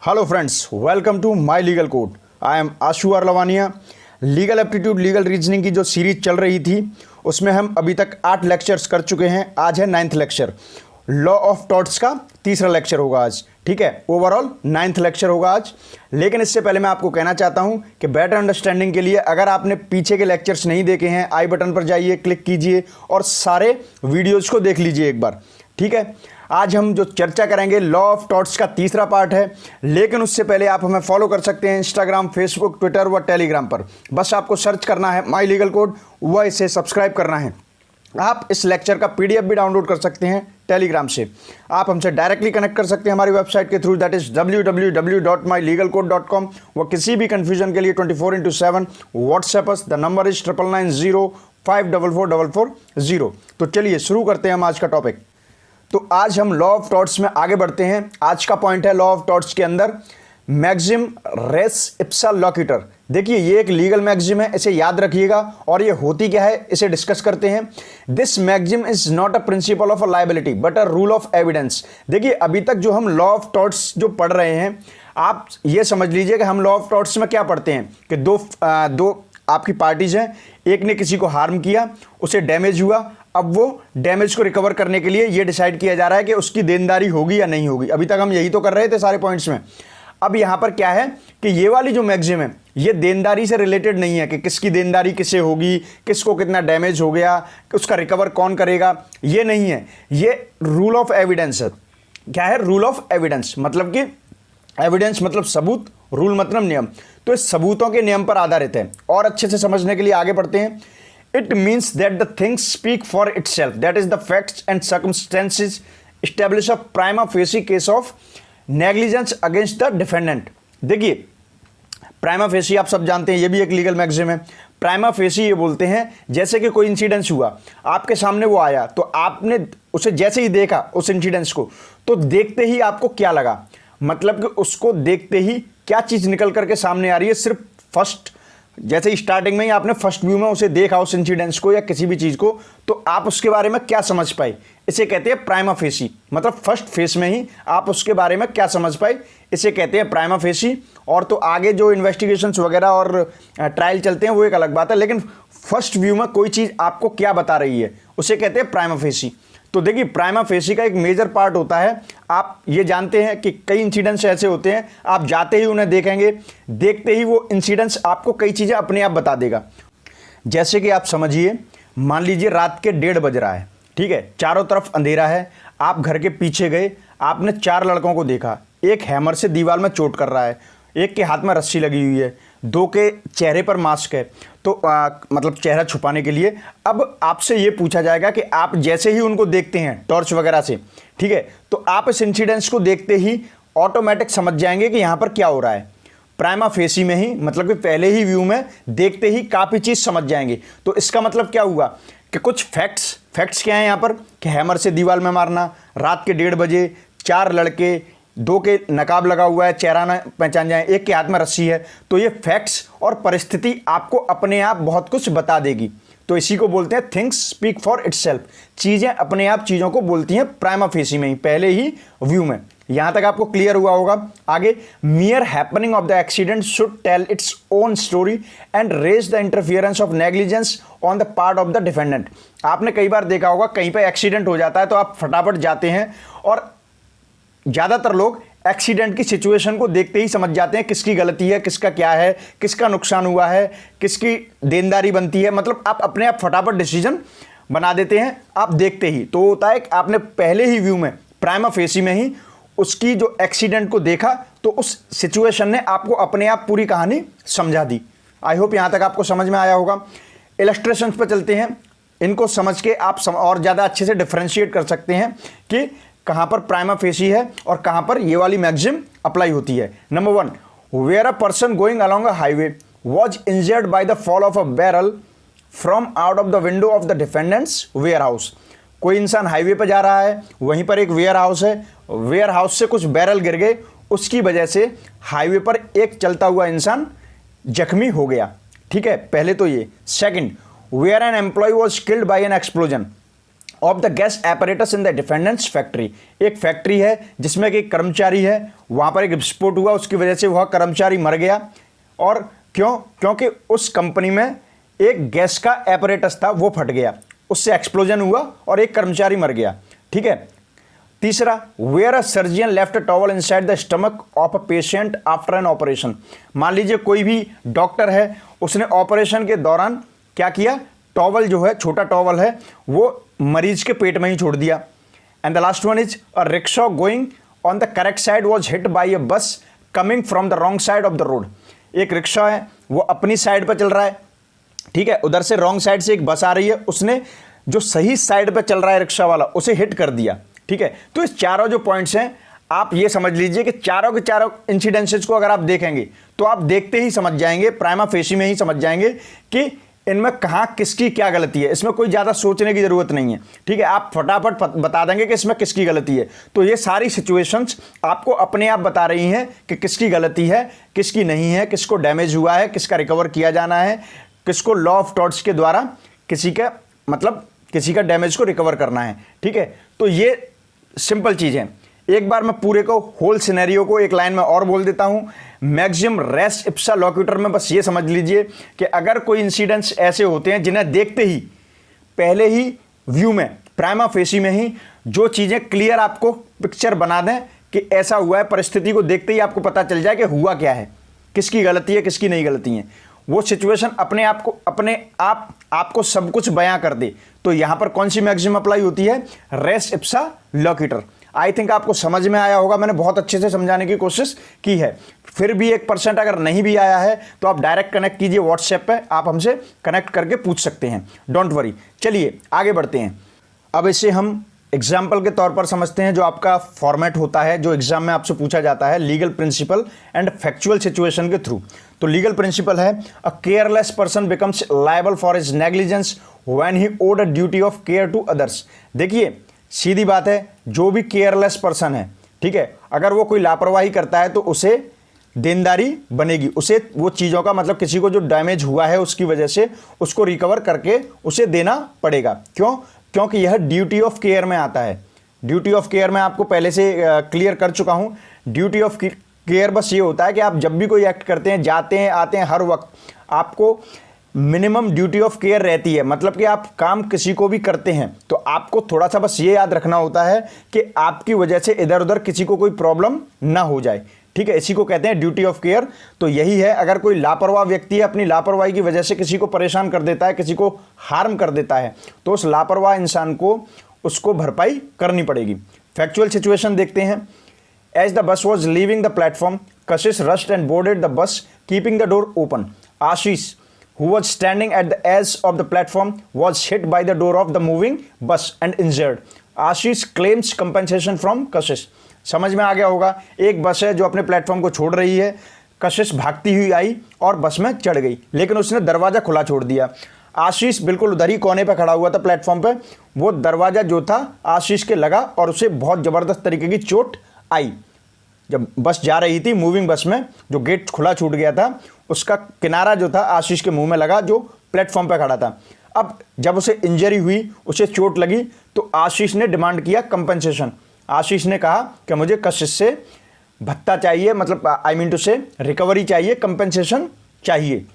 Hello friends, welcome to my legal code. I am Ashu Aralvania. Legal aptitude legal reasoning की जो series चल रही थी उसमें हम अभी तक 8 लेक्चर्स कर चुके हैं। आज है 9th lecture, law of torts का तीसरा लेक्चर होगा आज। ठीक है, ओवरऑल 9th लेक्चर होगा आज। लेकिन इससे पहले मैं आपको कहना चाहता हूं कि बेटर अंडरस्टैंडिंग के लिए अगर आपने पीछे के लेक्चर्स नहीं देखे हैं, आई बटन पर जाइए, क्लिक कीजिए और सारे वीडियोज़ को देख लीजिए एक बार। ठीक है, आज हम जो चर्चा करेंगे लॉ ऑफ टॉर्ट्स का तीसरा पार्ट है। लेकिन उससे पहले आप हमें फॉलो कर सकते हैं इंस्टाग्राम, फेसबुक, ट्विटर व टेलीग्राम पर। बस आपको सर्च करना है माई लीगल कोड व इसे सब्सक्राइब करना है। आप इस लेक्चर का पीडीएफ भी डाउनलोड कर सकते हैं टेलीग्राम से। आप हमसे डायरेक्टली कनेक्ट कर सकते हैं हमारी वेबसाइट के थ्रू, दैट इज www.mylegalcode.com। व किसी भी कंफ्यूजन के लिए 24/7 WhatsApp us. The number is 9990544440। तो चलिए शुरू करते हैं हम आज का टॉपिक। तो आज हम लॉ ऑफ टॉर्ट्स में आगे बढ़ते हैं। आज का पॉइंट है लॉ ऑफ टॉर्ट्स के अंदर मैक्सिम रेस इप्सा लॉक्यूटर। देखिए, ये एक लीगल मैक्सिम है, इसे याद रखिएगा। और ये होती क्या है इसे डिस्कस करते हैं। This maxim is not a principle of a liability but a rule of evidence. देखिए, अभी तक जो हम लॉ ऑफ टॉर्ट्स जो पढ़ रहे हैं, आप ये समझ लीजिए कि हम लॉ ऑफ टॉर्ट्स में क्या पढ़ते हैं कि दो आपकी पार्टीज हैं, एक ने किसी को हार्म किया, उसे डैमेज हुआ। अब वो डैमेज को रिकवर करने के लिए ये डिसाइड किया जा रहा है कि उसकी देनदारी होगी या नहीं होगी। अभी तक हम यही तो कर रहे थे सारे पॉइंट्स में। अब यहां पर क्या है कि ये वाली जो मैक्सिम है ये देनदारी से रिलेटेड नहीं है कि किसकी देनदारी किससे होगी, किसको कितना डैमेज हो गया, उसका रिकवर कौन करेगा, ये नहीं है। ये रूल ऑफ एविडेंस है। क्या है? Rule of evidence. मतलब कि एविडेंस मतलब सबूत, रूल मतलब नियम। तो इस सबूतों के नियम पर आधारित है। और अच्छे से समझने के लिए आगे बढ़ते हैं। It means that the things speak for itself, that is the facts and circumstances establish a prima facie case of negligence against the defendant। देखिए, प्राइमा फेसी आप सब जानते हैं, ये भी एक लीगल मैक्सिम है। प्राइमा फेसी ये बोलते हैं जैसे कि कोई इंसिडेंस हुआ, आपके सामने वो आया, तो आपने उसे जैसे ही देखा उस इंसिडेंस को, तो देखते ही आपको क्या लगा, मतलब कि उसको देखते ही क्या चीज़ निकल करके सामने आ रही है। सिर्फ फर्स्ट, जैसे स्टार्टिंग में ही आपने फर्स्ट व्यू में उसे देखा उस इंसिडेंस को या किसी भी चीज़ को, तो आप उसके बारे में क्या समझ पाए, इसे कहते हैं प्राइमा फेसी। मतलब फर्स्ट फेस में ही आप उसके बारे में क्या समझ पाए, इसे कहते हैं प्राइमा फेसी। और तो आगे जो इन्वेस्टिगेशंस वगैरह और ट्रायल चलते हैं वो एक अलग बात है, लेकिन फर्स्ट व्यू में कोई चीज़ आपको क्या बता रही है उसे कहते हैं प्राइमा फेसी। तो देखिए, प्राइमा फेसी का एक मेजर पार्ट होता है, आप ये जानते हैं कि कई इंसिडेंट्स ऐसे होते हैं, आप जाते ही उन्हें देखेंगे, देखते ही वो इंसिडेंट्स आपको कई चीज़ें अपने आप बता देगा। जैसे कि आप समझिए, मान लीजिए रात के 1:30 बज रहा है, ठीक है, चारों तरफ अंधेरा है, आप घर के पीछे गए, आपने 4 लड़कों को देखा। एक हैमर से दीवार में चोट कर रहा है, एक के हाथ में रस्सी लगी हुई है, 2 के चेहरे पर मास्क है, तो मतलब चेहरा छुपाने के लिए। अब आपसे ये पूछा जाएगा कि आप जैसे ही उनको देखते हैं टॉर्च वगैरह से, ठीक है, तो आप इस इंसिडेंट्स को देखते ही ऑटोमेटिक समझ जाएंगे कि यहाँ पर क्या हो रहा है। प्राइमा फेसी में ही, मतलब कि पहले ही व्यू में देखते ही काफ़ी चीज़ समझ जाएंगे। तो इसका मतलब क्या हुआ कि कुछ फैक्ट्स क्या हैं यहाँ पर कि हैमर से दीवार में मारना, रात के 1:30 बजे, 4 लड़के, 2 के नकाब लगा हुआ है, चेहरा ना पहचान जाए, एक के हाथ में रस्सी है। तो ये फैक्ट्स और परिस्थिति आपको अपने आप बहुत कुछ बता देगी। तो इसी को बोलते हैं थिंग्स स्पीक फॉर इटसेल्फ। चीज़ें अपने आप चीज़ों को बोलती हैं प्राइमा फेसी में ही, पहले ही व्यू में। यहाँ तक आपको क्लियर हुआ होगा। आगे, mere happening of the accident should tell its own story and raise the interference of negligence on the part of the defendant. आपने कई बार देखा होगा, कहीं पर एक्सीडेंट हो जाता है तो आप फटाफट जाते हैं और ज़्यादातर लोग एक्सीडेंट की सिचुएशन को देखते ही समझ जाते हैं किसकी गलती है, किसका क्या है, किसका नुकसान हुआ है, किसकी देनदारी बनती है। मतलब आप अपने आप फटाफट डिसीजन बना देते हैं आप देखते ही। तो होता है कि आपने पहले ही व्यू में, प्राइमा फेसी में ही उसकी जो एक्सीडेंट को देखा, तो उस सिचुएशन ने आपको अपने आप पूरी कहानी समझा दी। आई होप यहाँ तक आपको समझ में आया होगा। इलस्ट्रेशंस पर चलते हैं, इनको समझ के आप और ज़्यादा अच्छे से डिफ्रेंशिएट कर सकते हैं कि कहाँ पर प्राइमा फेसी है और कहाँ पर ये वाली मैक्सिम अप्लाई होती है। Number 1, where a person going along a highway was injured by the fall of a barrel from out of the window of the defendant's warehouse. कोई इंसान हाईवे पर जा रहा है, वहीं पर एक वेयर हाउस है, वेयर हाउस से कुछ बैरल गिर गए, उसकी वजह से हाईवे पर एक चलता हुआ इंसान जख्मी हो गया। ठीक है, पहले तो ये। Second, where an employee was killed by an explosion. Of the gas apparatus in the defendant's factory. एक फैक्ट्री है जिसमें कि एक कर्मचारी है, वहां पर एक विस्फोट हुआ, उसकी वजह से वह कर्मचारी मर गया। और क्यों? क्योंकि उस कंपनी में एक गैस का एपरेटस था, वो फट गया, उससे एक्सप्लोजन हुआ और एक कर्मचारी मर गया। ठीक है। तीसरा, where a surgeon left a towel inside the stomach of a patient after an operation. मान लीजिए कोई भी डॉक्टर है, उसने ऑपरेशन के दौरान क्या किया, टॉवल जो है, छोटा टॉवल है, वो मरीज के पेट में ही छोड़ दिया। And the last one is a rickshaw going on the correct side was hit by a bus coming from the wrong side of the road. एक रिक्शा है, वो अपनी साइड पर चल रहा है, ठीक है, उधर से रॉन्ग साइड से एक बस आ रही है, उसने जो सही साइड पर चल रहा है रिक्शा वाला, उसे हिट कर दिया। ठीक है। तो इस चारों जो पॉइंट्स हैं, आप ये समझ लीजिए कि चारों के चारों इंसिडेंसेस को अगर आप देखेंगे तो आप देखते ही समझ जाएंगे, प्राइमा फेसी में ही समझ जाएंगे कि इनमें कहाँ किसकी क्या गलती है। इसमें कोई ज़्यादा सोचने की ज़रूरत नहीं है। ठीक है, आप फटाफट बता देंगे कि इसमें किसकी गलती है। तो ये सारी सिचुएशंस आपको अपने आप बता रही हैं कि किसकी गलती है, किसकी नहीं है, किसको डैमेज हुआ है, किसका रिकवर किया जाना है, किसको लॉ ऑफ टॉर्ट्स के द्वारा किसी का डैमेज को रिकवर करना है। ठीक है। तो ये सिंपल चीज़ है। एक बार मैं पूरे को होल सिनेरियो को एक लाइन में और बोल देता हूं। मैक्सिमम रेस इप्सा लोक्यूटर में बस ये समझ लीजिए कि अगर कोई इंसिडेंट्स ऐसे होते हैं जिन्हें देखते ही पहले ही व्यू में, प्राइमा फेसी में ही जो चीज़ें क्लियर आपको पिक्चर बना दें कि ऐसा हुआ है, परिस्थिति को देखते ही आपको पता चल जाए कि हुआ क्या है, किसकी गलती है, किसकी नहीं गलती है, वो सिचुएशन अपने आप आपको सब कुछ बयां कर दे, तो यहां पर कौन सी मैक्सिमम अप्लाई होती है, रेस इप्सा लोक्यूटर। आई थिंक आपको समझ में आया होगा, मैंने बहुत अच्छे से समझाने की कोशिश की है। फिर भी 1% अगर नहीं भी आया है तो आप डायरेक्ट कनेक्ट कीजिए व्हाट्सएप पे, आप हमसे कनेक्ट करके पूछ सकते हैं, डोंट वरी। चलिए आगे बढ़ते हैं। अब इसे हम एग्जाम्पल के तौर पर समझते हैं। जो आपका फॉर्मेट होता है, जो एग्जाम में आपसे पूछा जाता है, legal principle and factual situation के थ्रू। तो लीगल प्रिंसिपल है, a careless person becomes liable for his negligence when he owed a duty of care to others. देखिए सीधी बात है, जो भी केयरलेस पर्सन है, ठीक है, अगर वो कोई लापरवाही करता है तो उसे देनदारी बनेगी, उसे वो चीज़ों का मतलब किसी को जो डैमेज हुआ है उसकी वजह से उसको रिकवर करके उसे देना पड़ेगा। क्यों? क्योंकि यह ड्यूटी ऑफ केयर में आता है। ड्यूटी ऑफ केयर मैं आपको पहले से क्लियर कर चुका हूँ। ड्यूटी ऑफ केयर बस ये होता है कि आप जब भी कोई एक्ट करते हैं, जाते हैं आते हैं, हर वक्त आपको मिनिमम ड्यूटी ऑफ केयर रहती है। मतलब कि आप काम किसी को भी करते हैं तो आपको थोड़ा सा बस ये याद रखना होता है कि आपकी वजह से इधर उधर किसी को कोई प्रॉब्लम ना हो जाए। ठीक है, इसी को कहते हैं ड्यूटी ऑफ केयर। तो यही है, अगर कोई लापरवाह व्यक्ति है, अपनी लापरवाही की वजह से किसी को परेशान कर देता है, किसी को हार्म कर देता है, तो उस लापरवाह इंसान को उसको भरपाई करनी पड़ेगी। फैक्चुअल सिचुएशन देखते हैं। As the bus was leaving the platform, Kashish rushed and boarded the bus keeping the door open. Ashish who was standing at the edge of the platform was hit by the door of the moving bus and injured. Ashish claims compensation from कशिश। समझ में आ गया होगा, एक बस है जो अपने platform को छोड़ रही है, कशिश भागती हुई आई और बस में चढ़ गई, लेकिन उसने दरवाजा खुला छोड़ दिया। आशीष बिल्कुल उधर ही कोने पे खड़ा हुआ था प्लेटफॉर्म पे, वो दरवाजा जो था आशीष के लगा और उसे बहुत ज़बरदस्त तरीके की चोट आई। जब बस जा रही थी, मूविंग बस में जो गेट खुला छूट गया था, उसका किनारा जो था आशीष के मुंह में लगा जो प्लेटफॉर्म पर खड़ा था। अब जब उसे इंजरी हुई, उसे चोट लगी, तो आशीष ने डिमांड किया कंपनसेशन। आशीष ने कहा कि मुझे कशिश से भत्ता चाहिए, मतलब आई मीन टू से रिकवरी चाहिए, कंपनसेशन चाहिए।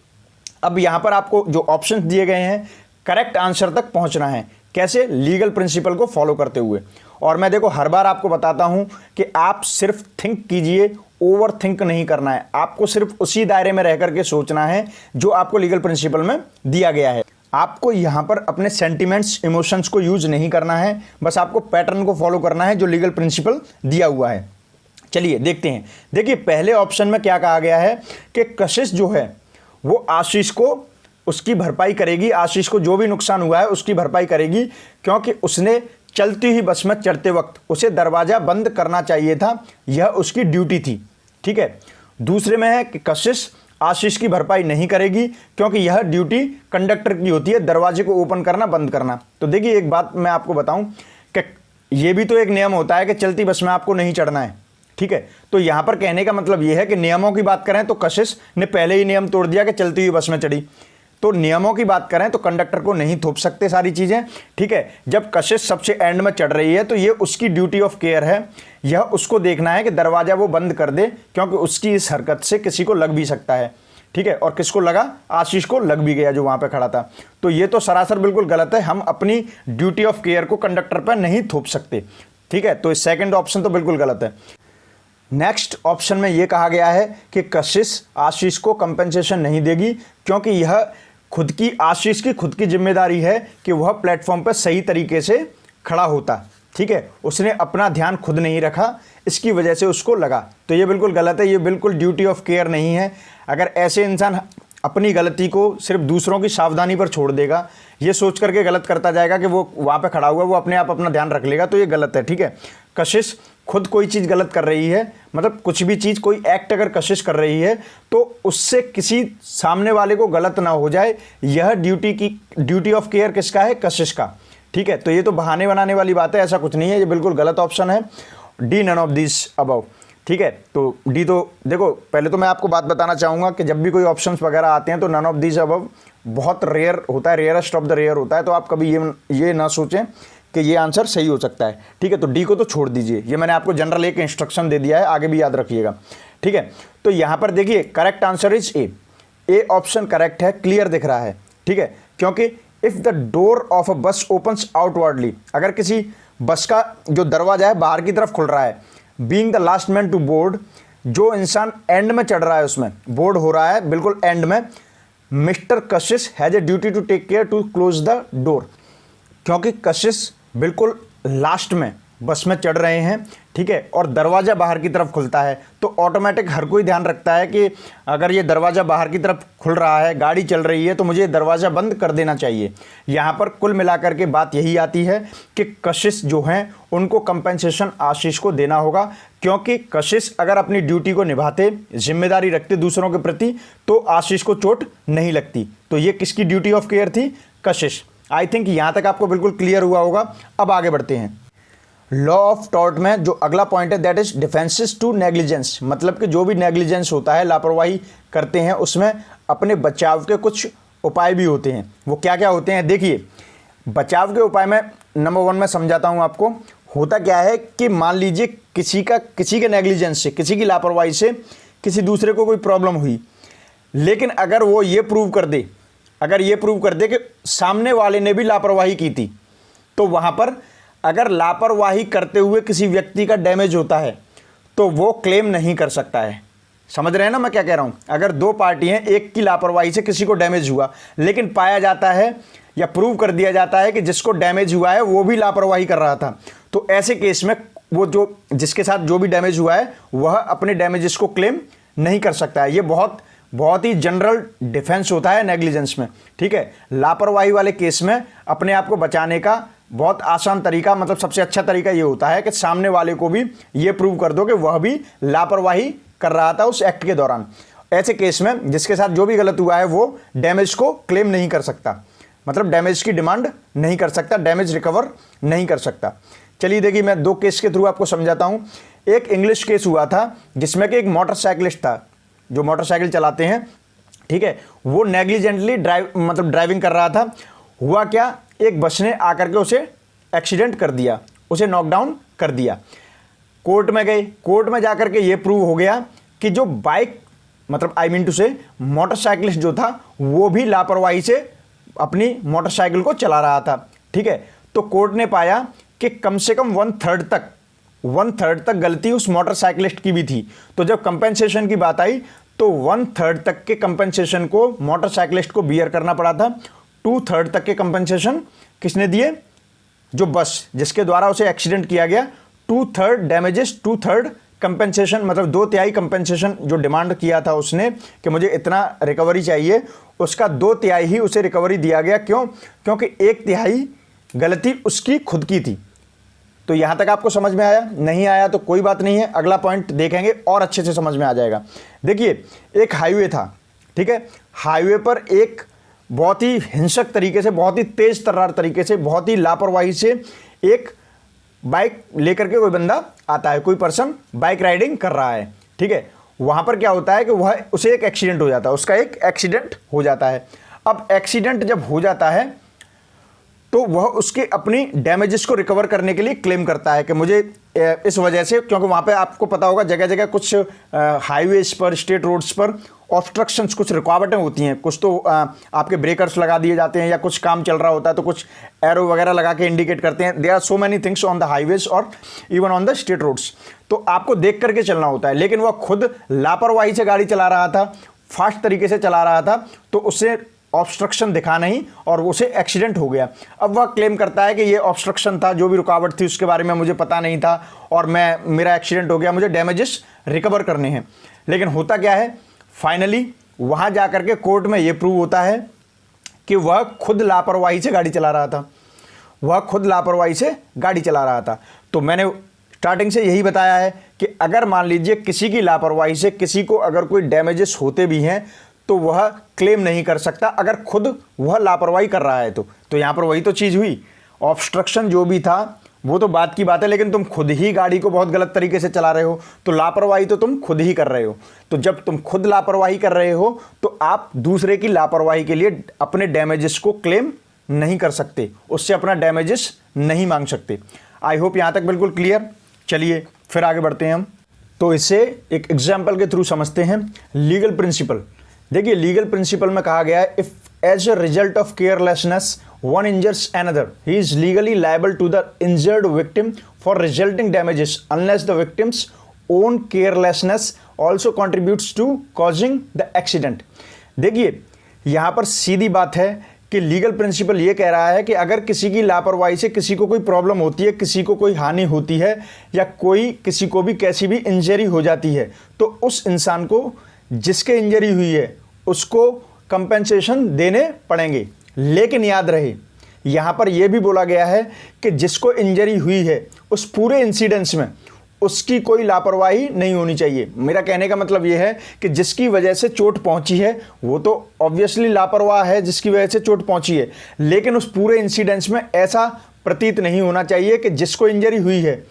अब यहाँ पर आपको जो ऑप्शंस दिए गए हैं, करेक्ट आंसर तक पहुँचना है। कैसे? लीगल प्रिंसिपल को फॉलो करते हुए। और मैं देखो हर बार आपको बताता हूं कि आप सिर्फ थिंक कीजिए, ओवर थिंक नहीं करना है। आपको सिर्फ उसी दायरे में रह करके सोचना है जो आपको लीगल प्रिंसिपल में दिया गया है। आपको यहां पर अपने सेंटिमेंट्स, इमोशंस को यूज नहीं करना है, बस आपको पैटर्न को फॉलो करना है जो लीगल प्रिंसिपल दिया हुआ है। चलिए देखते हैं। देखिए पहले ऑप्शन में क्या कहा गया है कि कशिश जो है वो आशीष को उसकी भरपाई करेगी, आशीष को जो भी नुकसान हुआ है उसकी भरपाई करेगी, क्योंकि उसने चलती हुई बस में चढ़ते वक्त उसे दरवाज़ा बंद करना चाहिए था, यह उसकी ड्यूटी थी। ठीक है। दूसरे में है कि कशिश आशीष की भरपाई नहीं करेगी क्योंकि यह ड्यूटी कंडक्टर की होती है, दरवाजे को ओपन करना बंद करना। तो देखिए एक बात मैं आपको बताऊं कि यह भी तो एक नियम होता है कि चलती बस में आपको नहीं चढ़ना है। ठीक है। तो यहां पर कहने का मतलब यह है कि नियमों की बात करें तो कशिश ने पहले ही नियम तोड़ दिया कि चलती हुई बस में चढ़ी। तो नियमों की बात करें तो कंडक्टर को नहीं थोप सकते सारी चीज़ें, ठीक है। जब कशिश सबसे एंड में चढ़ रही है तो ये उसकी ड्यूटी ऑफ केयर है, यह उसको देखना है कि दरवाज़ा वो बंद कर दे, क्योंकि उसकी इस हरकत से किसी को लग भी सकता है, ठीक है। और किसको लगा? आशीष को लग भी गया जो वहाँ पे खड़ा था। तो ये तो सरासर बिल्कुल गलत है, हम अपनी ड्यूटी ऑफ केयर को कंडक्टर पर नहीं थोप सकते, ठीक है। तो सेकंड ऑप्शन तो बिल्कुल गलत है। नेक्स्ट ऑप्शन में ये कहा गया है कि कशिश आशीष को कंपेंसेशन नहीं देगी, क्योंकि यह आशीष की खुद की जिम्मेदारी है कि वह प्लेटफॉर्म पर सही तरीके से खड़ा होता, ठीक है। उसने अपना ध्यान खुद नहीं रखा, इसकी वजह से उसको लगा। तो ये बिल्कुल गलत है, ये बिल्कुल ड्यूटी ऑफ केयर नहीं है। अगर ऐसे इंसान अपनी गलती को सिर्फ दूसरों की सावधानी पर छोड़ देगा, ये सोच करके गलत करता जाएगा कि वो वहाँ पे खड़ा हुआ है, वो अपने आप अपना ध्यान रख लेगा, तो ये गलत है, ठीक है। कशिश खुद कोई चीज़ गलत कर रही है, मतलब कुछ भी चीज़, कोई एक्ट अगर कशिश कर रही है तो उससे किसी सामने वाले को गलत ना हो जाए, यह ड्यूटी ऑफ केयर किसका है? कशिश का, ठीक है। तो ये तो बहाने बनाने वाली बात है, ऐसा कुछ नहीं है, ये बिल्कुल गलत ऑप्शन है। D, none of this above, ठीक है। तो डी तो देखो, पहले तो मैं आपको बात बताना चाहूँगा कि जब भी कोई ऑप्शंस वगैरह आते हैं तो नन ऑफ दिस अबव बहुत रेयर होता है, रेयरेस्ट ऑफ द रेयर होता है। तो आप कभी ये ना सोचें कि ये आंसर सही हो सकता है, ठीक है। तो डी को तो छोड़ दीजिए, ये मैंने आपको जनरल एक इंस्ट्रक्शन दे दिया है, आगे भी याद रखिएगा, ठीक है। तो यहाँ पर देखिए correct answer is A option correct है, क्लियर दिख रहा है, ठीक है। क्योंकि if the door of a बस ओपन्स आउटवर्डली, अगर किसी बस का जो दरवाजा है बाहर की तरफ खुल रहा है, being the last man to board, जो इंसान एंड में चढ़ रहा है, उसमें बोर्ड हो रहा है बिल्कुल एंड में, mister Kashish has a duty to take care to close the door, क्योंकि कशिश बिल्कुल लास्ट में बस में चढ़ रहे हैं, ठीक है। और दरवाज़ा बाहर की तरफ खुलता है तो ऑटोमेटिक हर कोई ध्यान रखता है कि अगर ये दरवाज़ा बाहर की तरफ खुल रहा है, गाड़ी चल रही है, तो मुझे दरवाज़ा बंद कर देना चाहिए। यहाँ पर कुल मिलाकर के बात यही आती है कि कशिश जो हैं उनको कंपेंसेशन आशीष को देना होगा, क्योंकि कशिश अगर अपनी ड्यूटी को निभाते, जिम्मेदारी रखते दूसरों के प्रति, तो आशीष को चोट नहीं लगती। तो ये किसकी ड्यूटी ऑफ केयर थी? कशिश। आई थिंक यहाँ तक आपको बिल्कुल क्लियर हुआ होगा। अब आगे बढ़ते हैं। लॉ ऑफ टॉर्ट में जो अगला पॉइंट है that is defences to negligence, मतलब कि जो भी नेग्लिजेंस होता है, लापरवाही करते हैं, उसमें अपने बचाव के कुछ उपाय भी होते हैं। वो क्या क्या होते हैं? देखिए, बचाव के उपाय में नंबर 1 में समझाता हूँ आपको। होता क्या है कि मान लीजिए किसी के नेग्लिजेंस से, किसी की लापरवाही से किसी दूसरे को कोई प्रॉब्लम हुई, लेकिन अगर वो ये प्रूव कर दे कि सामने वाले ने भी लापरवाही की थी, तो वहाँ पर अगर लापरवाही करते हुए किसी व्यक्ति का डैमेज होता है तो वो क्लेम नहीं कर सकता है। समझ रहे हैं ना मैं क्या कह रहा हूँ? अगर दो पार्टी हैं, एक की लापरवाही से किसी को डैमेज हुआ, लेकिन पाया जाता है या प्रूव कर दिया जाता है कि जिसको डैमेज हुआ है वो भी लापरवाही कर रहा था, तो ऐसे केस में वो जो जिसके साथ जो भी डैमेज हुआ है वह अपने डैमेजेस को क्लेम नहीं कर सकता है। ये बहुत ही जनरल डिफेंस होता है नेग्लिजेंस में, ठीक है। लापरवाही वाले केस में अपने आप को बचाने का बहुत आसान तरीका, मतलब सबसे अच्छा तरीका ये होता है कि सामने वाले को भी ये प्रूव कर दो कि वह भी लापरवाही कर रहा था उस एक्ट के दौरान। ऐसे केस में जिसके साथ जो भी गलत हुआ है वो डैमेज को क्लेम नहीं कर सकता, मतलब डैमेज की डिमांड नहीं कर सकता, डैमेज रिकवर नहीं कर सकता। चलिए देखिए, मैं 2 केस के थ्रू आपको समझाता हूँ। एक इंग्लिश केस हुआ था जिसमें कि एक मोटरसाइकिलिस्ट था जो मोटरसाइकिल चलाते हैं, ठीक है। वो नेग्लिजेंटली ड्राइविंग कर रहा था। हुआ क्या, एक बस ने आकर के उसे एक्सीडेंट कर दिया, उसे नॉकडाउन कर दिया। कोर्ट में गए, कोर्ट में जाकर के ये प्रूव हो गया कि जो बाइक मोटरसाइकिलिस्ट जो था वो भी लापरवाही से अपनी मोटरसाइकिल को चला रहा था, ठीक है। तो कोर्ट ने पाया कि कम से कम 1/3 तक गलती उस मोटरसाइकिलिस्ट की भी थी। तो जब कंपेंसेशन की बात आई तो 1/3 तक के कंपेंसेशन को मोटरसाइकिलिस्ट को बियर करना पड़ा था। 2/3 तक के कंपेंसेशन किसने दिए? जो बस जिसके द्वारा उसे एक्सीडेंट किया गया। 2/3 डैमेजेस, 2/3 कंपेंसेशन, मतलब 2/3 कंपेंसेशन जो डिमांड किया था उसने कि मुझे इतना रिकवरी चाहिए, उसका 2/3 ही उसे रिकवरी दिया गया। क्यों? क्योंकि 1/3 गलती उसकी खुद की थी। तो यहां तक आपको समझ में आया? नहीं आया तो कोई बात नहीं है, अगला पॉइंट देखेंगे और अच्छे से समझ में आ जाएगा। देखिए, एक हाईवे था, ठीक है। हाईवे पर एक बहुत ही हिंसक तरीके से, बहुत ही तेज तर्रार तरीके से, बहुत ही लापरवाही से एक बाइक लेकर के कोई बंदा आता है, कोई पर्सन बाइक राइडिंग कर रहा है, ठीक है। वहां पर क्या होता है कि उसे एक एक्सीडेंट हो जाता है, उसका एक एक्सीडेंट हो जाता है। अब एक्सीडेंट जब हो जाता है तो वह उसके अपनी डैमेजेस को रिकवर करने के लिए क्लेम करता है कि मुझे इस वजह से, क्योंकि वहाँ पे आपको पता होगा जगह जगह कुछ हाईवेज पर, स्टेट रोड्स पर ऑब्स्ट्रक्शंस, कुछ रुकावटें होती हैं, कुछ तो आपके ब्रेकर्स लगा दिए जाते हैं या कुछ काम चल रहा होता है तो कुछ एरो वगैरह लगा के इंडिकेट करते हैं। There are so many things on the highways और even on the state roads. तो आपको देख करके चलना होता है, लेकिन वह खुद लापरवाही से गाड़ी चला रहा था, फास्ट तरीके से चला रहा था, तो उससे ऑब्स्ट्रक्शन दिखा नहीं और उसे एक्सीडेंट हो गया। अब वह क्लेम करता है कि ये ऑब्स्ट्रक्शन था, जो भी रुकावट थी उसके बारे में मुझे पता नहीं था और मेरा एक्सीडेंट हो गया, मुझे डैमेजेस रिकवर करने हैं। लेकिन होता क्या है, फाइनली वहाँ जा कर के कोर्ट में ये प्रूव होता है कि वह खुद लापरवाही से गाड़ी चला रहा था, वह खुद लापरवाही से गाड़ी चला रहा था। तो मैंने स्टार्टिंग से यही बताया है कि अगर मान लीजिए किसी की लापरवाही से किसी को अगर कोई डैमेजेस होते भी हैं तो वह क्लेम नहीं कर सकता अगर खुद वह लापरवाही कर रहा है। तो यहाँ पर वही तो चीज़ हुई, ऑब्स्ट्रक्शन जो भी था वो तो बात की बात है, लेकिन तुम खुद ही गाड़ी को बहुत गलत तरीके से चला रहे हो, तो लापरवाही तो तुम खुद ही कर रहे हो। तो जब तुम खुद लापरवाही कर रहे हो तो आप दूसरे की लापरवाही के लिए अपने डैमेजेस को क्लेम नहीं कर सकते, उससे अपना डैमेजेस नहीं मांग सकते। आई होप यहाँ तक बिल्कुल क्लियर। चलिए फिर आगे बढ़ते हैं हम। तो इसे एक एग्जाम्पल के थ्रू समझते हैं। लीगल प्रिंसिपल, देखिए लीगल प्रिंसिपल में कहा गया है, if as a result of carelessness one injures another he is legally liable to the injured victim for resulting damages unless the victim's own carelessness also contributes to causing the accident. देखिए यहाँ पर सीधी बात है कि legal principal ये कह रहा है कि अगर किसी की लापरवाही से किसी को कोई प्रॉब्लम होती है, किसी को कोई हानि होती है या कोई किसी को भी कैसी भी इंजरी हो जाती है, तो उस इंसान को जिसके इंजरी हुई है उसको कंपेंसेशन देने पड़ेंगे। लेकिन याद रहे यहाँ पर यह भी बोला गया है कि जिसको इंजरी हुई है उस पूरे इंसिडेंस में उसकी कोई लापरवाही नहीं होनी चाहिए। मेरा कहने का मतलब यह है कि जिसकी वजह से चोट पहुंची है वो तो ऑब्वियसली लापरवाह है जिसकी वजह से चोट पहुंची है, लेकिन उस पूरे इंसिडेंस में ऐसा प्रतीत नहीं होना चाहिए कि जिसको इंजरी हुई है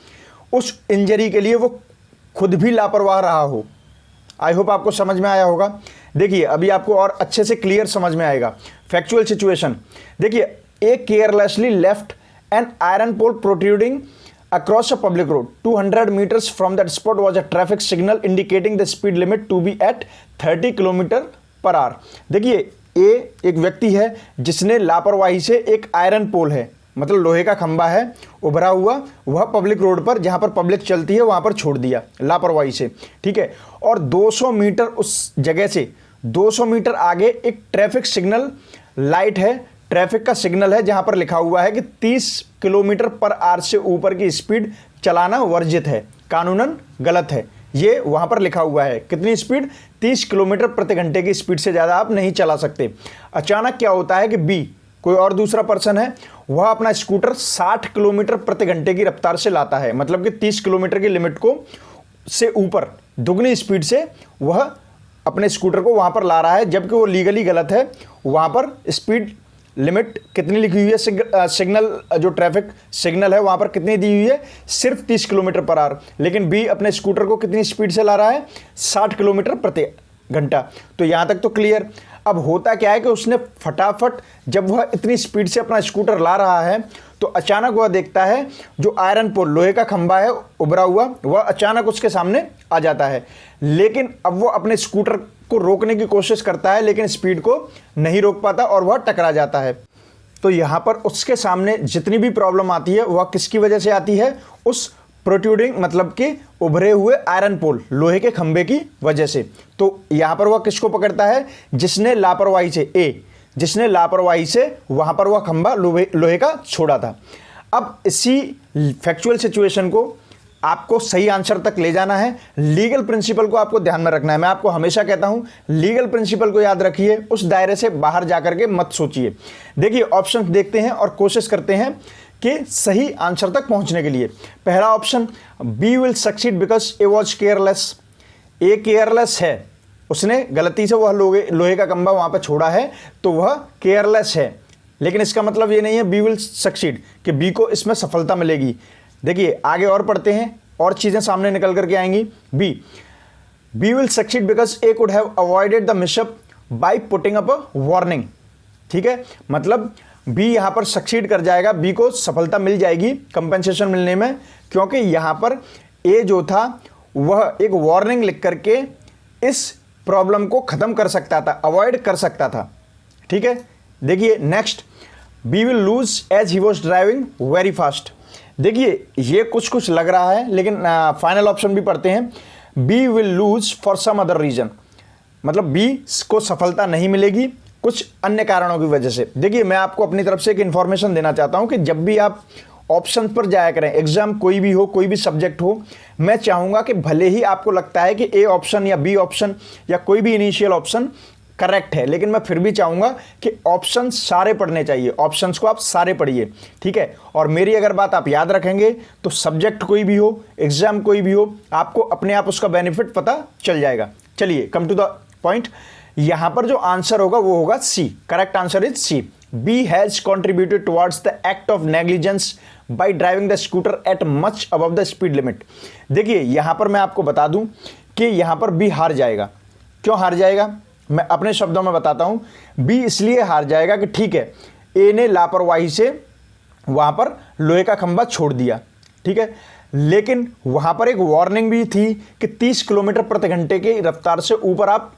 उस इंजरी के लिए वो खुद भी लापरवाह रहा हो। आई होप आपको समझ में आया होगा। देखिए अभी आपको और अच्छे से क्लियर समझ में आएगा। फैक्चुअल सिचुएशन देखिए, A carelessly left an iron pole protruding across a public road 200 meters from that spot was a traffic signal indicating the speed limit to be at 30 km/h। देखिए एक व्यक्ति है जिसने लापरवाही से एक आयरन पोल है, मतलब लोहे का खंबा है उभरा हुआ, वह पब्लिक रोड पर जहां पर पब्लिक चलती है वहां पर छोड़ दिया लापरवाही से, ठीक है। और 200 मीटर उस जगह से 200 मीटर आगे एक ट्रैफिक सिग्नल लाइट है, ट्रैफिक का सिग्नल है जहां पर लिखा हुआ है कि 30 km/h से ऊपर की स्पीड चलाना वर्जित है, कानूनन गलत है। ये वहां पर लिखा हुआ है कितनी स्पीड, 30 किलोमीटर प्रति घंटे की स्पीड से ज़्यादा आप नहीं चला सकते। अचानक क्या होता है कि बी कोई और दूसरा पर्सन है, वह अपना स्कूटर 60 किलोमीटर प्रति घंटे की रफ्तार से लाता है, मतलब कि 30 किलोमीटर की लिमिट को से ऊपर दुगनी स्पीड से वह अपने स्कूटर को वहां पर ला रहा है, जबकि वो लीगली गलत है। वहां पर स्पीड लिमिट कितनी लिखी हुई है, सिग्नल जो ट्रैफिक सिग्नल है वहां पर कितनी दी हुई है, सिर्फ 30 km/h, लेकिन बी अपने स्कूटर को कितनी स्पीड से ला रहा है, 60 किलोमीटर प्रति घंटा। तो यहां तक तो क्लियर। अब होता क्या है कि उसने फटाफट जब वह इतनी स्पीड से अपना स्कूटर ला रहा है तो अचानक वह देखता है जो आयरन पोल लोहे का खंबा है उभरा हुआ, वह अचानक उसके सामने आ जाता है। लेकिन अब वो अपने स्कूटर को रोकने की कोशिश करता है लेकिन स्पीड को नहीं रोक पाता और वह टकरा जाता है। तो यहाँ पर उसके सामने जितनी भी प्रॉब्लम आती है वह किसकी वजह से आती है, उस प्रोट्रूडिंग मतलब कि उभरे हुए आयरन पोल लोहे के खंबे की वजह से। तो यहाँ पर वह किसको पकड़ता है, जिसने लापरवाही से जिसने लापरवाही से वहां पर वह खंबा लोहे का छोड़ा था। अब इसी फैक्चुअल सिचुएशन को आपको सही आंसर तक ले जाना है, लीगल प्रिंसिपल को आपको ध्यान में रखना है। मैं आपको हमेशा कहता हूं लीगल प्रिंसिपल को याद रखिए, उस दायरे से बाहर जाकर के मत सोचिए। देखिए ऑप्शन देखते हैं और कोशिश करते हैं कि सही आंसर तक पहुंचने के लिए। पहला option B will succeed because A was careless. A careless है, उसने गलती से वह लोहे का खंबा वहां पर छोड़ा है तो वह केयरलेस है, लेकिन इसका मतलब ये नहीं है बी विल सक्सीड कि बी को इसमें सफलता मिलेगी। देखिए आगे और पढ़ते हैं और चीजें सामने निकल करके आएंगी। B will succeed because A could have avoided the mishap by putting up a warning. ठीक है, मतलब बी यहाँ पर सक्सीड कर जाएगा, बी को सफलता मिल जाएगी कंपेंसेशन मिलने में, क्योंकि यहाँ पर ए जो था वह एक वार्निंग लिख करके इस प्रॉब्लम को ख़त्म कर सकता था, अवॉइड कर सकता था। ठीक है, देखिए next, B will lose as he was driving very fast. देखिए ये कुछ कुछ लग रहा है, लेकिन फाइनल ऑप्शन भी पढ़ते हैं। B will lose for some other reason, मतलब बी को सफलता नहीं मिलेगी कुछ अन्य कारणों की वजह से। देखिए मैं आपको अपनी तरफ से एक इन्फॉर्मेशन देना चाहता हूं कि जब भी आप ऑप्शन पर जाया करें, एग्जाम कोई भी हो, कोई भी सब्जेक्ट हो, मैं चाहूँगा कि भले ही आपको लगता है कि ए ऑप्शन या बी ऑप्शन या कोई भी इनिशियल ऑप्शन करेक्ट है, लेकिन मैं फिर भी चाहूँगा कि ऑप्शन सारे पढ़ने चाहिए, ऑप्शंस को आप सारे पढ़िए। ठीक है, और मेरी अगर बात आप याद रखेंगे तो सब्जेक्ट कोई भी हो, एग्जाम कोई भी हो, आपको अपने आप उसका बेनिफिट पता चल जाएगा। चलिए कम टू द पॉइंट, यहाँ पर जो आंसर होगा वो होगा C, correct answer is C. B has contributed towards the act of negligence by driving the scooter at much above the speed limit. देखिए यहाँ पर मैं आपको बता दूं कि यहाँ पर बी हार जाएगा। क्यों हार जाएगा, मैं अपने शब्दों में बताता हूं। बी इसलिए हार जाएगा कि ठीक है, ए ने लापरवाही से वहां पर लोहे का खंभा छोड़ दिया, ठीक है, लेकिन वहां पर एक वार्निंग भी थी कि 30 किलोमीटर प्रति घंटे की रफ्तार से ऊपर आप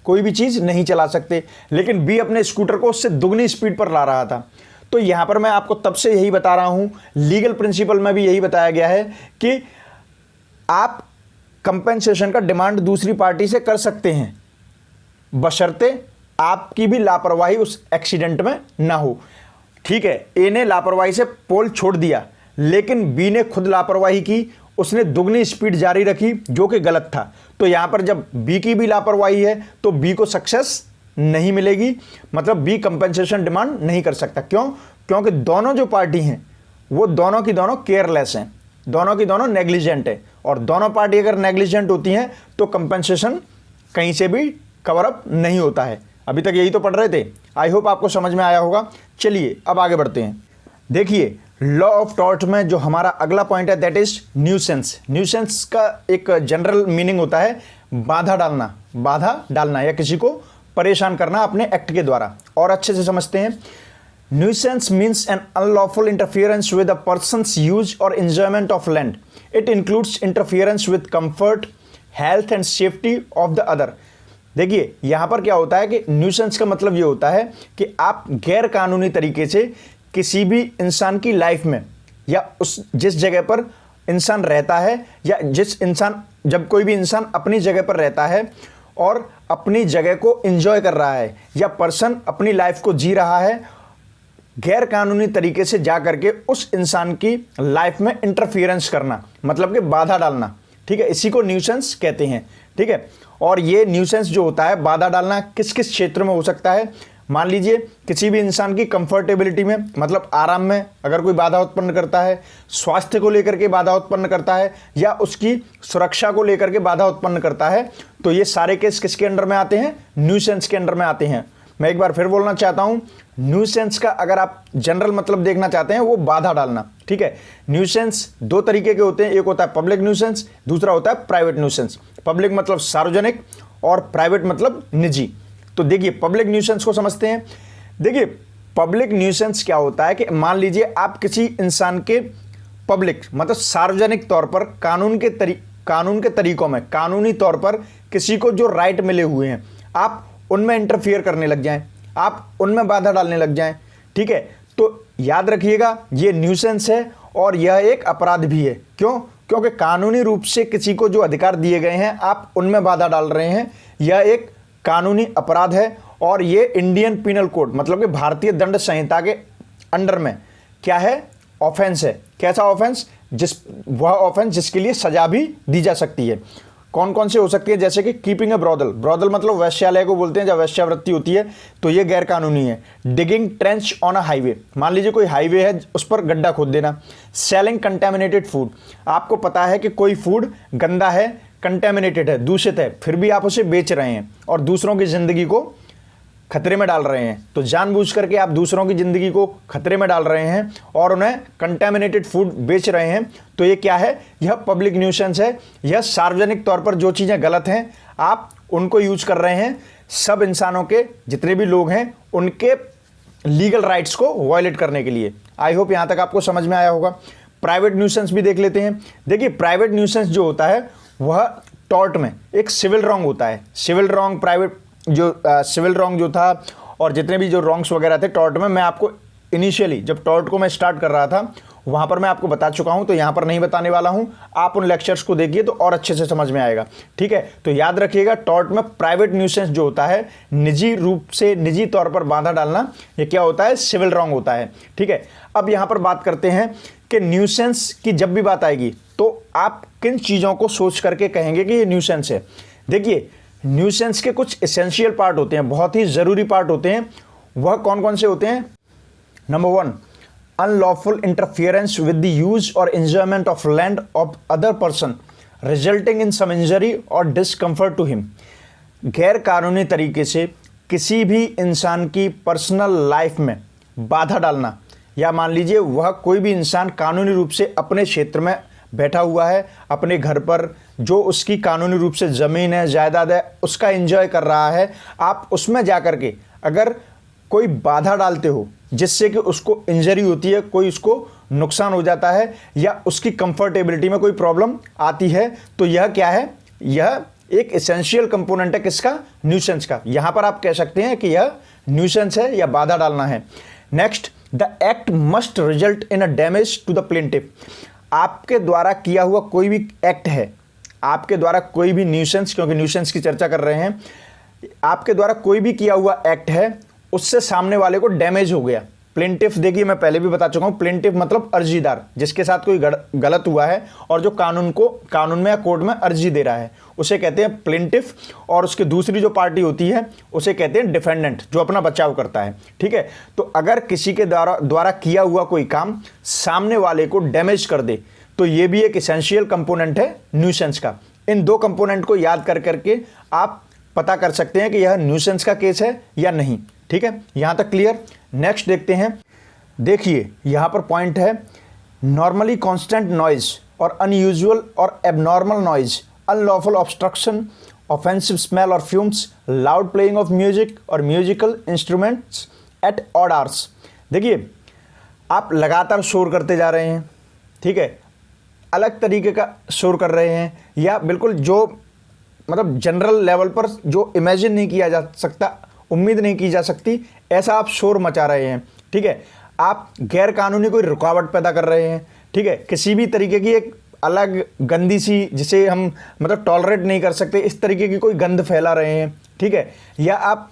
कोई भी चीज नहीं चला सकते, लेकिन बी अपने स्कूटर को उससे दुगनी स्पीड पर ला रहा था। तो यहां पर मैं आपको तब से यही बता रहा हूं, लीगल प्रिंसिपल में भी यही बताया गया है कि आप कंपेंसेशन का डिमांड दूसरी पार्टी से कर सकते हैं, बशर्ते आपकी भी लापरवाही उस एक्सीडेंट में ना हो। ठीक है, ए ने लापरवाही से पोल छोड़ दिया, लेकिन बी ने खुद लापरवाही की, उसने दुगनी स्पीड जारी रखी जो कि गलत था। तो यहां पर जब बी की भी लापरवाही है तो बी को सक्सेस नहीं मिलेगी, मतलब बी कंपेंसेशन डिमांड नहीं कर सकता। क्यों, क्योंकि दोनों जो पार्टी हैं वो दोनों की दोनों केयरलेस हैं, दोनों की दोनों नेग्लिजेंट है, और दोनों पार्टी अगर नेग्लिजेंट होती हैं तो कंपेंसेशन कहीं से भी कवर अप नहीं होता है। अभी तक यही तो पढ़ रहे थे, आई होप आपको समझ में आया होगा। चलिए अब आगे बढ़ते हैं। देखिए लॉ ऑफ टॉर्ट में जो हमारा अगला पॉइंट है दैट इज न्यूसेंस। न्यूसेंस का एक जनरल मीनिंग होता है बाधा डालना, बाधा डालना या किसी को परेशान करना अपने एक्ट के द्वारा। और अच्छे से समझते हैं, nuisance means an unlawful interference with a person's use और enjoyment of land. It includes interference with comfort, health and safety of the other. देखिए यहां पर क्या होता है कि न्यूसेंस का मतलब ये होता है कि आप गैर कानूनी तरीके से किसी भी इंसान की लाइफ में या उस जिस जगह पर इंसान रहता है या जब कोई भी इंसान अपनी जगह पर रहता है और अपनी जगह को एंजॉय कर रहा है या पर्सन अपनी लाइफ को जी रहा है, गैर कानूनी तरीके से जा करके उस इंसान की लाइफ में इंटरफियरेंस करना, मतलब कि बाधा डालना। ठीक है, इसी को न्यूसेंस कहते हैं। ठीक है, और ये न्यूसेंस जो होता है, बाधा डालना किस किस क्षेत्र में हो सकता है। मान लीजिए किसी भी इंसान की कंफर्टेबिलिटी में, मतलब आराम में अगर कोई बाधा उत्पन्न करता है, स्वास्थ्य को लेकर के बाधा उत्पन्न करता है, या उसकी सुरक्षा को लेकर के बाधा उत्पन्न करता है, तो ये सारे केस किसके अंडर में आते हैं, न्यूसेंस के अंडर में आते हैं। मैं एक बार फिर बोलना चाहता हूं, न्यूसेंस का अगर आप जनरल मतलब देखना चाहते हैं वो बाधा डालना। ठीक है, न्यूसेंस दो तरीके के होते हैं, एक होता है पब्लिक न्यूसेंस, दूसरा होता है प्राइवेट न्यूसेंस। पब्लिक मतलब सार्वजनिक और प्राइवेट मतलब निजी। तो देखिए पब्लिक न्यूसेंस को समझते हैं। देखिए पब्लिक न्यूसेंस क्या होता है कि मान लीजिए आप किसी इंसान के पब्लिक मतलब सार्वजनिक तौर पर कानून के तरीकों में, कानूनी तौर पर किसी को जो राइट मिले हुए हैं, आप उनमें इंटरफियर करने लग जाएं, आप उनमें बाधा डालने लग जाएं। ठीक है, तो याद रखिएगा ये न्यूसेंस है और यह एक अपराध भी है। क्यों, क्योंकि कानूनी रूप से किसी को जो अधिकार दिए गए हैं आप उनमें बाधा डाल रहे हैं, यह एक कानूनी अपराध है। और ये इंडियन पिनल कोड मतलब कि भारतीय दंड संहिता के अंडर में क्या है, ऑफेंस है। कैसा ऑफेंस, वह ऑफेंस जिसके लिए सजा भी दी जा सकती है। कौन कौन से हो सकती है, जैसे कि कीपिंग ए ब्रॉदल, ब्रॉदल मतलब वैश्यालय को बोलते हैं, जब वैश्यावृत्ति होती है तो ये गैर कानूनी है। Digging trench on a highway, मान लीजिए कोई हाईवे है उस पर गड्ढा खोद देना। सेलिंग कंटेमिनेटेड फूड, आपको पता है कि कोई फूड गंदा है, कंटेमिनेटेड है, दूषित है, फिर भी आप उसे बेच रहे हैं और दूसरों की जिंदगी को खतरे में डाल रहे हैं। तो जानबूझ करके आप दूसरों की ज़िंदगी को खतरे में डाल रहे हैं और उन्हें कंटेमिनेटेड फूड बेच रहे हैं, तो ये क्या है, यह पब्लिक न्यूसेंस है। यह सार्वजनिक तौर पर जो चीज़ें गलत हैं आप उनको यूज कर रहे हैं, सब इंसानों के, जितने भी लोग हैं उनके लीगल राइट्स को वायलेट करने के लिए। आई होप यहाँ तक आपको समझ में आया होगा। प्राइवेट न्यूसेंस भी देख लेते हैं। देखिए प्राइवेट न्यूसेंस जो होता है वह टॉर्ट में एक सिविल रॉन्ग होता है। सिविल रॉन्ग, प्राइवेट जो सिविल रॉन्ग जो था और जितने भी जो रॉन्ग्स वगैरह थे टॉर्ट में, मैं आपको इनिशियली जब टॉर्ट को मैं स्टार्ट कर रहा था वहाँ पर मैं आपको बता चुका हूँ, तो यहाँ पर नहीं बताने वाला हूँ। आप उन लेक्चर्स को देखिए तो और अच्छे से समझ में आएगा। ठीक है, तो याद रखिएगा टॉर्ट में प्राइवेट न्यूसेंस जो होता है, निजी रूप से निजी तौर पर बाधा डालना, ये क्या होता है, सिविल रॉन्ग होता है। ठीक है, अब यहाँ पर बात करते हैं कि न्यूसेंस की जब भी बात आएगी तो आप किन चीज़ों को सोच करके कहेंगे कि ये न्यूसेंस है। देखिए न्यूसेंस के कुछ एसेंशियल पार्ट होते हैं, बहुत ही ज़रूरी पार्ट होते हैं। वह कौन कौन से होते हैं? Number 1, unlawful interference with the use और enjoyment of land of other person resulting in some injury और डिसकम्फर्ट टू हिम। गैर कानूनी तरीके से किसी भी इंसान की पर्सनल लाइफ में बाधा डालना, या मान लीजिए वह कोई भी इंसान कानूनी रूप से अपने क्षेत्र में बैठा हुआ है, अपने घर पर जो उसकी कानूनी रूप से ज़मीन है, जायदाद है, उसका एंजॉय कर रहा है, आप उसमें जा कर के अगर कोई बाधा डालते हो जिससे कि उसको इंजरी होती है, कोई उसको नुकसान हो जाता है या उसकी कंफर्टेबिलिटी में कोई प्रॉब्लम आती है, तो यह क्या है, यह एक एसेंशियल कंपोनेंट है किसका, न्यूसेंस का। यहाँ पर आप कह सकते हैं कि यह न्यूसेंस है या बाधा डालना है। Next, the act must result in a damage to the plaintiff. आपके द्वारा किया हुआ कोई भी एक्ट है, आपके द्वारा कोई भी न्यूसेंस, क्योंकि न्यूसेंस की चर्चा कर रहे हैं, आपके द्वारा कोई भी किया हुआ एक्ट है उससे सामने वाले को डैमेज हो गया। प्लेंटिफ देखिए मैं पहले भी बता चुका हूँ, प्लेंटिफ मतलब अर्जीदार, जिसके साथ कोई गलत हुआ है और जो कानून में या कोर्ट में अर्जी दे रहा है उसे कहते हैं प्लेंटिफ, और उसकी दूसरी जो पार्टी होती है उसे कहते हैं डिफेंडेंट, जो अपना बचाव करता है। ठीक है, तो अगर किसी के द्वारा किया हुआ कोई काम सामने वाले को डैमेज कर दे तो ये भी एक एसेंशियल कंपोनेंट है न्यूसेंस का। इन दो कंपोनेंट को याद कर करके आप पता कर सकते हैं कि यह न्यूसेंस का केस है या नहीं। ठीक है, यहां तक क्लियर। नेक्स्ट देखते हैं। देखिए यहां पर पॉइंट है, नॉर्मली कांस्टेंट नॉइज और अनयूजुअल और abnormal noise, unlawful obstruction, offensive smell और fumes, loud playing of music और musical instruments at odd hours. देखिए आप लगातार शोर करते जा रहे हैं, ठीक है, अलग तरीके का शोर कर रहे हैं, या बिल्कुल जो मतलब जनरल लेवल पर जो इमेजिन नहीं किया जा सकता, उम्मीद नहीं की जा सकती, ऐसा आप शोर मचा रहे हैं। ठीक है, आप गैर कानूनी कोई रुकावट पैदा कर रहे हैं। ठीक है, किसी भी तरीके की एक अलग गंदी सी, जिसे हम मतलब टॉलरेट नहीं कर सकते, इस तरीके की कोई गंध फैला रहे हैं। ठीक है, या आप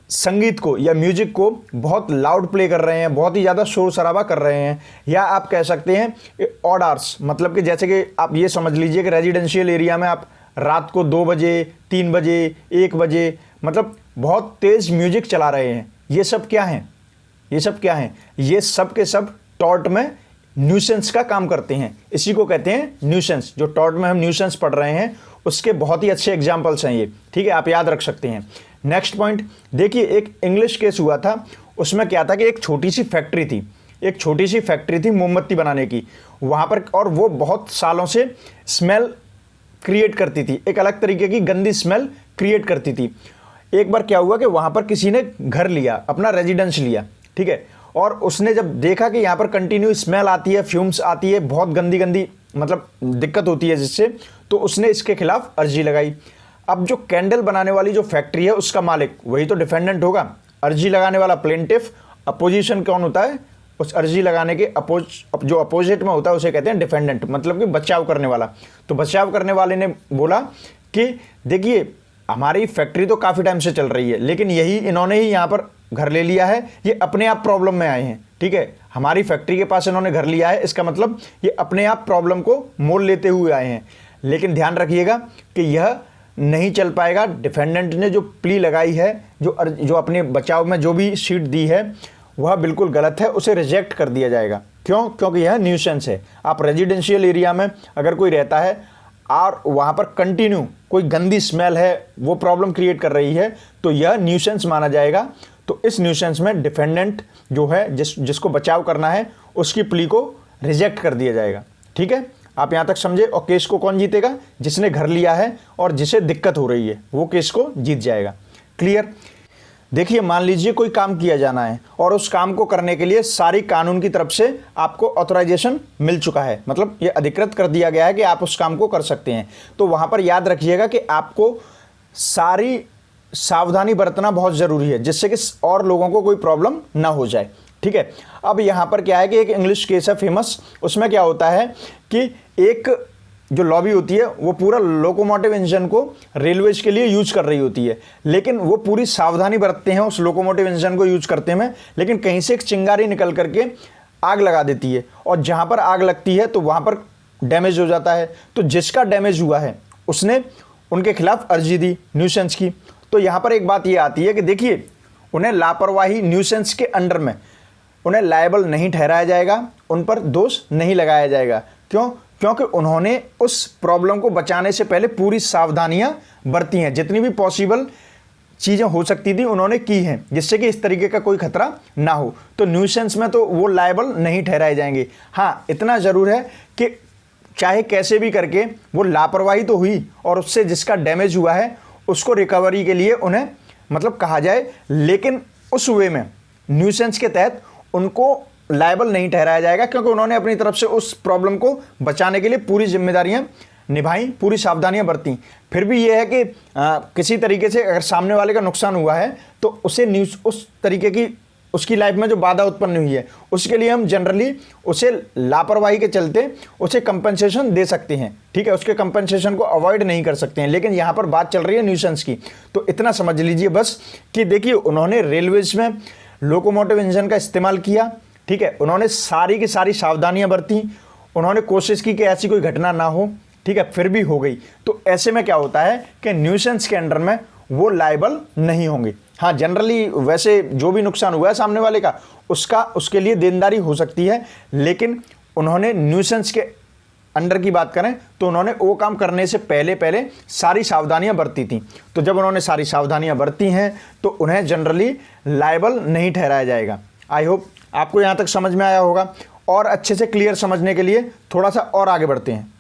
संगीत को या म्यूजिक को बहुत लाउड प्ले कर रहे हैं, बहुत ही ज़्यादा शोर शराबा कर रहे हैं, या आप कह सकते हैं ऑड आवर्स, मतलब कि जैसे कि आप ये समझ लीजिए कि रेजिडेंशियल एरिया में आप रात को 2 बजे, 3 बजे, 1 बजे मतलब बहुत तेज़ म्यूजिक चला रहे हैं। ये सब क्या हैं, ये सब क्या हैं, ये सब के सब टॉर्ट में न्यूसेंस का काम करते हैं। इसी को कहते हैं न्यूसेंस। जो टॉर्ट में हम न्यूसेंस पढ़ रहे हैं उसके बहुत ही अच्छे एग्जाम्पल्स हैं ये। ठीक है, आप याद रख सकते हैं। नेक्स्ट पॉइंट देखिए, एक इंग्लिश केस हुआ था, उसमें क्या था कि एक छोटी सी फैक्ट्री थी, एक छोटी सी फैक्ट्री थी मोमबत्ती बनाने की वहाँ पर, और वो बहुत सालों से स्मेल क्रिएट करती थी, एक अलग तरीके की गंदी स्मेल क्रिएट करती थी। एक बार क्या हुआ कि वहाँ पर किसी ने घर लिया, अपना रेजिडेंस लिया, ठीक है, और उसने जब देखा कि यहाँ पर कंटिन्यू स्मेल आती है, फ्यूम्स आती है, बहुत गंदी गंदी मतलब दिक्कत होती है जिससे, तो उसने इसके खिलाफ अर्जी लगाई। अब जो कैंडल बनाने वाली जो फैक्ट्री है उसका मालिक वही तो डिफेंडेंट होगा, अर्जी लगाने वाला प्लेंटिफ, अपोजिशन कौन होता है, उस अर्जी लगाने के जो अपोजिट में होता है उसे कहते हैं डिफेंडेंट, मतलब कि बचाव करने वाला। तो बचाव करने वाले ने बोला कि देखिए हमारी फैक्ट्री तो काफ़ी टाइम से चल रही है, लेकिन इन्होंने ही यहाँ पर घर ले लिया है, ये अपने आप प्रॉब्लम में आए हैं। ठीक है, हमारी फैक्ट्री के पास इन्होंने घर लिया है, इसका मतलब ये अपने आप प्रॉब्लम को मोल लेते हुए आए हैं। लेकिन ध्यान रखिएगा कि यह नहीं चल पाएगा। डिफेंडेंट ने जो प्ली लगाई है, जो अपने बचाव में जो भी शीट दी है वह बिल्कुल गलत है, उसे रिजेक्ट कर दिया जाएगा। क्यों? क्योंकि यह न्यूसेंस है। आप रेजिडेंशियल एरिया में अगर कोई रहता है और वहाँ पर कंटिन्यू कोई गंदी स्मेल है, वो प्रॉब्लम क्रिएट कर रही है, तो यह न्यूसेंस माना जाएगा। तो इस न्यूसेंस में डिफेंडेंट जो है, जिसको बचाव करना है, उसकी प्ली को रिजेक्ट कर दिया जाएगा। ठीक है, आप यहाँ तक समझे। और केस को कौन जीतेगा? जिसने घर लिया है और जिसे दिक्कत हो रही है वो केस को जीत जाएगा। क्लियर। देखिए मान लीजिए कोई काम किया जाना है और उस काम को करने के लिए सारी कानून की तरफ से आपको ऑथराइजेशन मिल चुका है, मतलब ये अधिकृत कर दिया गया है कि आप उस काम को कर सकते हैं। तो वहाँ पर याद रखिएगा कि आपको सारी सावधानी बरतना बहुत ज़रूरी है, जिससे कि और लोगों को कोई प्रॉब्लम ना हो जाए। ठीक है, अब यहाँ पर क्या है कि एक इंग्लिश केस है फेमस, उसमें क्या होता है कि एक जो लॉबी होती है वो पूरा लोकोमोटिव इंजन को रेलवेज के लिए यूज कर रही होती है, लेकिन वो पूरी सावधानी बरतते हैं उस लोकोमोटिव इंजन को यूज करते हैं, लेकिन कहीं से एक चिंगारी निकल करके आग लगा देती है, और जहाँ पर आग लगती है तो वहाँ पर डैमेज हो जाता है। तो जिसका डैमेज हुआ है उसने उनके खिलाफ अर्जी दी न्यूसेंस की। तो यहाँ पर एक बात ये आती है कि देखिए उन्हें लापरवाही न्यूसेंस के अंडर में उन्हें लायबल नहीं ठहराया जाएगा, उन पर दोष नहीं लगाया जाएगा। क्यों? क्योंकि उन्होंने उस प्रॉब्लम को बचाने से पहले पूरी सावधानियां बरती हैं, जितनी भी पॉसिबल चीज़ें हो सकती थी उन्होंने की हैं, जिससे कि इस तरीके का कोई खतरा ना हो। तो न्यूसेंस में तो वो लायबल नहीं ठहराए जाएंगे। हाँ, इतना ज़रूर है कि चाहे कैसे भी करके वो लापरवाही तो हुई और उससे जिसका डैमेज हुआ है उसको रिकवरी के लिए उन्हें मतलब कहा जाए, लेकिन उस वे में न्यूसेंस के तहत उनको लायबल नहीं ठहराया जाएगा, क्योंकि उन्होंने अपनी तरफ से उस प्रॉब्लम को बचाने के लिए पूरी जिम्मेदारियां निभाई, पूरी सावधानियां बरती। फिर भी यह है कि किसी तरीके से अगर सामने वाले का नुकसान हुआ है तो उसे न्यूज़ उस तरीके की उसकी लाइफ में जो बाधा उत्पन्न हुई है उसके लिए हम जनरली उसे लापरवाही के चलते उसे कंपनसेशन दे सकते हैं। ठीक है, उसके कंपनसेशन को अवॉइड नहीं कर सकते हैं, लेकिन यहाँ पर बात चल रही है न्यूसेंस की। तो इतना समझ लीजिए बस कि देखिए उन्होंने रेलवेज में लोकोमोटिव इंजन का इस्तेमाल किया। ठीक है, उन्होंने सारी की सारी सावधानियां बरती, उन्होंने कोशिश की कि ऐसी कोई घटना ना हो। ठीक है, फिर भी हो गई। तो ऐसे में क्या होता है कि न्यूसेंस के अंडर में वो लायबल नहीं होंगे। हाँ, जनरली वैसे जो भी नुकसान हुआ है सामने वाले का उसके लिए देनदारी हो सकती है, लेकिन उन्होंने न्यूसेंस के अंडर की बात करें तो उन्होंने वो काम करने से पहले सारी सावधानियां बरती थी। तो जब उन्होंने सारी सावधानियां बरती हैं तो उन्हें जनरली लायबल नहीं ठहराया जाएगा। आई होप आपको यहाँ तक समझ में आया होगा, और अच्छे से क्लियर समझने के लिए थोड़ा सा और आगे बढ़ते हैं।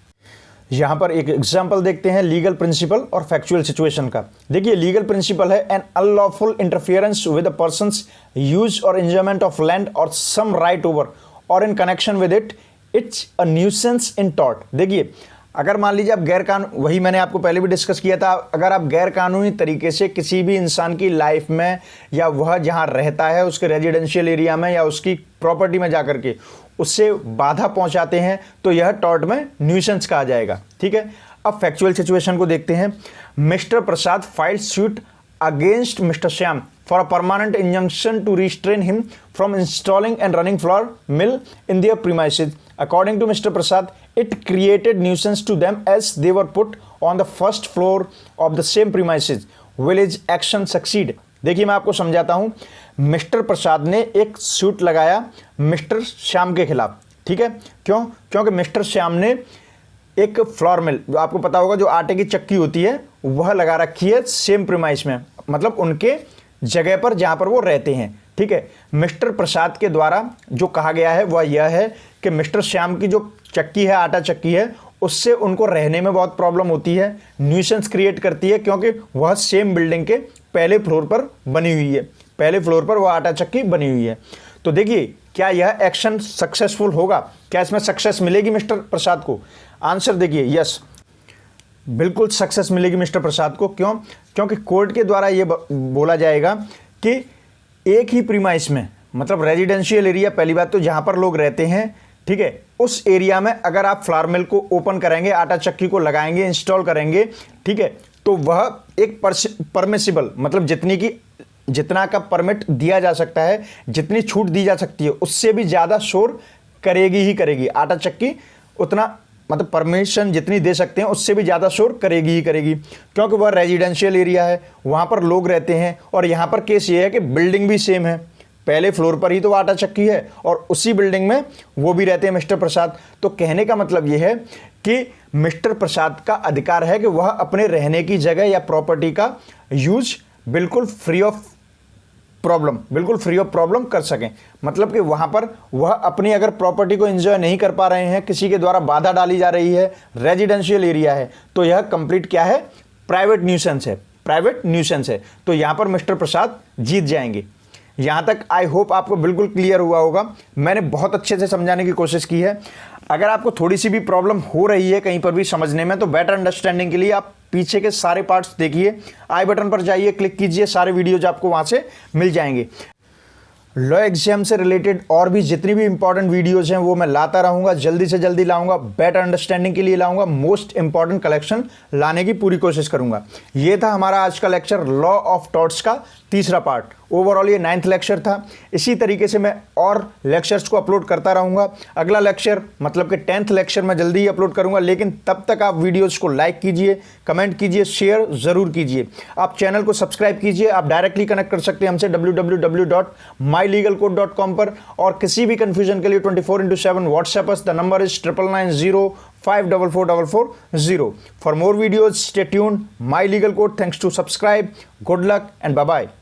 यहाँ पर एक एग्जाम्पल देखते हैं लीगल प्रिंसिपल और फैक्चुअल सिचुएशन का। देखिए लीगल प्रिंसिपल है an unlawful interference with a person's use और enjoyment of land or some right over or in connection with it's a nuisance in tort. देखिए अगर मान लीजिए आप गैरकानूनी, वही मैंने आपको पहले भी डिस्कस किया था, अगर आप गैरकानूनी तरीके से किसी भी इंसान की लाइफ में या वह जहाँ रहता है उसके रेजिडेंशियल एरिया में या उसकी प्रॉपर्टी में जाकर के उससे बाधा पहुंचाते हैं तो यह टॉर्ट में न्यूसेंस कहा जाएगा। ठीक है, अब फैक्चुअल सिचुएशन को देखते हैं। Mister Prasad filed suit against mister Shyam for a permanent injunction to restrain him from installing and running flour mill in their premises. According to Mr. Prasad, it created nuisance to them as they were put on the first floor of the same premises. Will his action succeed? देखिए मैं आपको समझाता हूँ। Mister प्रसाद ने एक suit लगाया mister Shyam के खिलाफ। ठीक है, क्यों? क्योंकि मिस्टर श्याम ने एक फ्लोर मिल, जो आपको पता होगा जो आटे की चक्की होती है, वह लगा रखी है सेम प्रीमाइस में, मतलब उनके जगह पर जहां पर वो रहते हैं। ठीक है, मिस्टर प्रसाद के द्वारा जो कहा गया है वह यह है कि मिस्टर श्याम की जो चक्की है, आटा चक्की है, उससे उनको रहने में बहुत प्रॉब्लम होती है, न्यूसेंस क्रिएट करती है, क्योंकि वह सेम बिल्डिंग के पहले फ्लोर पर बनी हुई है, पहले फ्लोर पर वह आटा चक्की बनी हुई है। तो देखिए क्या यह एक्शन सक्सेसफुल होगा? क्या इसमें सक्सेस मिलेगी मिस्टर प्रसाद को? आंसर देखिए यस, बिल्कुल सक्सेस मिलेगी मिस्टर प्रसाद को। क्यों? क्योंकि कोर्ट के द्वारा ये बोला जाएगा कि एक ही प्रीमाइस में, मतलब रेजिडेंशियल एरिया, पहली बात तो जहाँ पर लोग रहते हैं, ठीक है, उस एरिया में अगर आप फ्लावर मिल को ओपन करेंगे, आटा चक्की को लगाएंगे, इंस्टॉल करेंगे, ठीक है, तो वह एक परमिसिबल, मतलब जितना का परमिट दिया जा सकता है, जितनी छूट दी जा सकती है, उससे भी ज़्यादा शोर करेगी ही करेगी। आटा चक्की उतना, मतलब परमिशन जितनी दे सकते हैं उससे भी ज़्यादा शोर करेगी ही करेगी, क्योंकि वह रेजिडेंशियल एरिया है, वहाँ पर लोग रहते हैं। और यहाँ पर केस ये है कि बिल्डिंग भी सेम है, पहले फ्लोर पर ही तो आटा चक्की है और उसी बिल्डिंग में वो भी रहते हैं मिस्टर प्रसाद। तो कहने का मतलब ये है कि मिस्टर प्रसाद का अधिकार है कि वह अपने रहने की जगह या प्रॉपर्टी का यूज बिल्कुल फ्री ऑफ प्रॉब्लम कर सकें। मतलब कि वहाँ पर वह अपनी अगर प्रॉपर्टी को एंजॉय नहीं कर पा रहे हैं, किसी के द्वारा बाधा डाली जा रही है, रेजिडेंशियल एरिया है, तो यह कंप्लीट क्या है? प्राइवेट न्यूसेंस है। प्राइवेट न्यूसेंस है। तो यहाँ पर मिस्टर प्रसाद जीत जाएंगे। यहाँ तक आई होप आपको बिल्कुल क्लियर हुआ होगा। मैंने बहुत अच्छे से समझाने की कोशिश की है। अगर आपको थोड़ी सी भी प्रॉब्लम हो रही है कहीं पर भी समझने में, तो बेटर अंडरस्टैंडिंग के लिए आप पीछे के सारे पार्ट्स देखिए, आई बटन पर जाइए, क्लिक कीजिए, सारे वीडियोज आपको वहाँ से मिल जाएंगे। लॉ एग्जाम से रिलेटेड और भी जितनी भी इंपॉर्टेंट वीडियोस हैं वो मैं लाता रहूँगा, जल्दी से जल्दी लाऊंगा, बेटर अंडरस्टैंडिंग के लिए लाऊंगा, मोस्ट इंपॉर्टेंट कलेक्शन लाने की पूरी कोशिश करूंगा। ये था हमारा आज का लेक्चर, लॉ ऑफ टॉर्ट्स का तीसरा पार्ट। ओवरऑल ये 9th लेक्चर था। इसी तरीके से मैं और लेक्चर्स को अपलोड करता रहूँगा। अगला लेक्चर मतलब कि 10th लेक्चर मैं जल्दी ही अपलोड करूँगा, लेकिन तब तक आप वीडियोज़ को लाइक कीजिए, कमेंट कीजिए, शेयर ज़रूर कीजिए। आप चैनल को सब्सक्राइब कीजिए। आप डायरेक्टली कनेक्ट कर सकते हैं हमसे www.mylegalcode.com पर, और किसी भी कन्फ्यूजन के लिए 24/7 WhatsApp the number is 9990544440। For more videos, stay tuned. My Legal Code. Thanks to subscribe. Good luck and bye-bye.